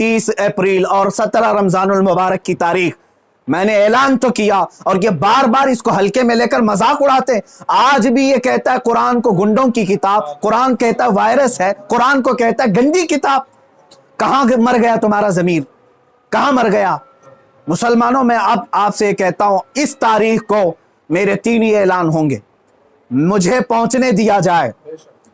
30 अप्रैल और 17 रमजानुल मुबारक की तारीख मैंने ऐलान तो किया, और ये बार बार इसको हल्के में लेकर मजाक उड़ाते हैं। आज भी ये कहता है कुरान को गुंडों की किताब, कुरान कहता है वायरस है, कुरान को कहता है गंदी किताब। कहां मर गया तुम्हारा ज़मीर, कहां मर गया? मुसलमानों, मैं अब आपसे कहता हूं, इस तारीख को मेरे 3 ही ऐलान होंगे। मुझे पहुंचने दिया जाए,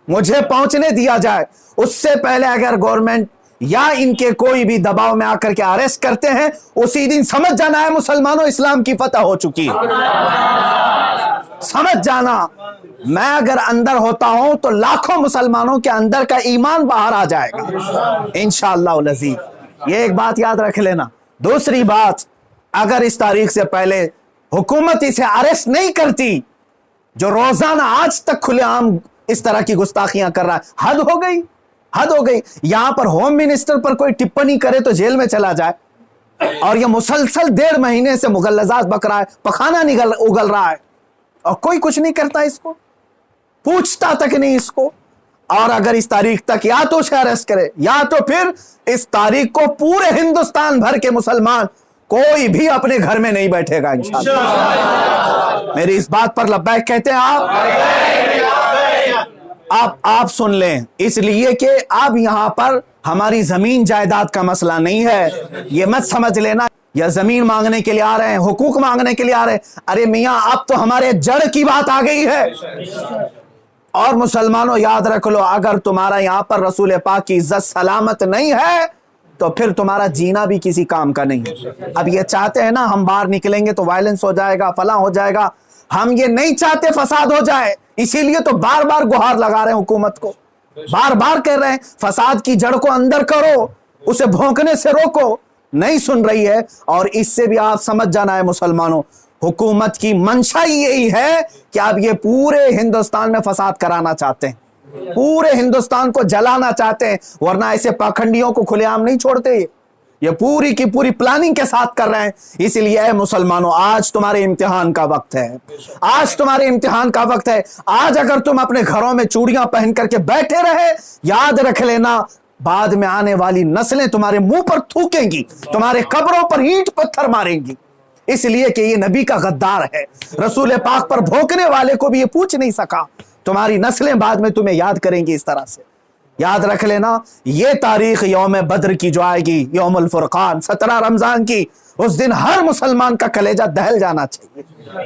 मुझे पहुंचने दिया जाए। उससे पहले अगर गवर्नमेंट या इनके कोई भी दबाव में आकर के अरेस्ट करते हैं, उसी दिन समझ जाना है मुसलमानों, इस्लाम की फतह हो चुकी है। समझ जाना, मैं अगर अंदर होता हूं तो लाखों मुसलमानों के अंदर का ईमान बाहर आ जाएगा इंशाअल्लाह अज़ीज़। ये एक बात याद रख लेना। दूसरी बात, अगर इस तारीख से पहले हुकूमत इसे अरेस्ट नहीं करती, जो रोजाना आज तक खुलेआम इस तरह की गुस्ताखियां कर रहा है, हद हो गई, हद हो गई। यहां पर होम मिनिस्टर पर कोई टिप्पणी करे तो जेल में चला जाए, और यह मुसलसल 1.5 महीने से मुगल्लजात बक रहा है, पखाना उगल रहा है, और कोई कुछ नहीं करता, इसको पूछता तक नहीं इसको। और अगर इस तारीख तक या तो उसे अरेस्ट करे, या तो फिर इस तारीख को पूरे हिंदुस्तान भर के मुसलमान कोई भी अपने घर में नहीं बैठेगा इंशाअल्लाह। मेरी इस बात पर लब्बैक कहते हैं आप सुन लें, इसलिए कि अब यहां पर हमारी जमीन जायदाद का मसला नहीं है। ये मत समझ लेना या जमीन मांगने के लिए आ रहे हैं, हुकूक मांगने के लिए आ रहे हैं। अरे मियां, अब तो हमारे जड़ की बात आ गई है। और मुसलमानों, याद रख लो, अगर तुम्हारा यहां पर रसूल पाक की इज्जत सलामत नहीं है तो फिर तुम्हारा जीना भी किसी काम का नहीं है। अब ये चाहते हैं ना हम बाहर निकलेंगे तो वायलेंस हो जाएगा, फला हो जाएगा। हम ये नहीं चाहते फसाद हो जाए, इसीलिए तो बार बार गुहार लगा रहे हैं हुकूमत को, बार बार कह रहे हैं फसाद की जड़ को अंदर करो, उसे भौंकने से रोको। नहीं सुन रही है। और इससे भी आप समझ जाना है मुसलमानों, हुकूमत की मंशा यही है कि आप ये पूरे हिंदुस्तान में फसाद कराना चाहते हैं, पूरे हिंदुस्तान को जलाना चाहते हैं, वरना ऐसे पाखंडियों को खुलेआम नहीं छोड़ते। ये पूरी की पूरी प्लानिंग के साथ कर रहे हैं। इसलिए मुसलमानों, आज तुम्हारे इम्तिहान का वक्त है, आज तुम्हारे इम्तिहान का वक्त है। आज अगर तुम अपने घरों में चूड़ियां पहन करके बैठे रहे, याद रख लेना, बाद में आने वाली नस्लें तुम्हारे मुंह पर थूकेंगी, तुम्हारे कब्रों पर ईंट पत्थर मारेंगी। इसलिए कि ये नबी का गद्दार है, रसूल पाक पर भोंकने वाले को भी ये पूछ नहीं सका। तुम्हारी नस्लें बाद में तुम्हें याद करेंगी इस तरह से। याद रख लेना, ये तारीख यौम बद्र की जो आएगी, यौमुल फुरकान 17 रमजान की, उस दिन हर मुसलमान का कलेजा दहल जाना चाहिए।